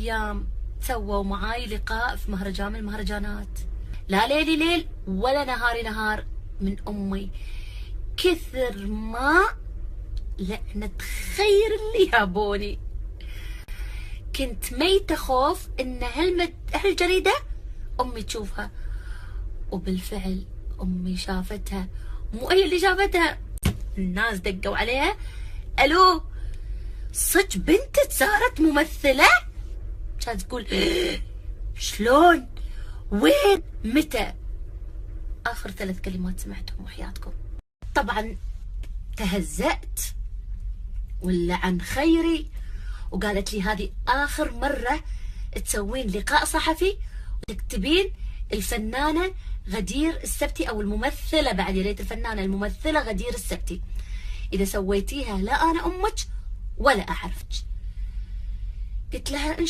أيام سووا معاي لقاء في مهرجان من المهرجانات، لا ليلي ليل ولا نهاري نهار، من أمي كثر ما لعنة خير اللي يابوني. كنت ميتة خوف إن هالجريدة أمي تشوفها، وبالفعل أمي شافتها. مو هي اللي شافتها، الناس دقوا عليها: ألو، صدق بنتك صارت ممثلة؟ كانت تقول: شلون؟ وين؟ متى؟ آخر 3 كلمات سمعتهم وحياتكم. طبعا تهزأت واللعن خيري، وقالت لي: هذه آخر مرة تسوين لقاء صحفي وتكتبين الفنانة غدير السبتي، أو الممثلة بعد، يا ريت الفنانة، الممثلة غدير السبتي. إذا سويتيها لا أنا أمك ولا أعرفك. قلت لها: إن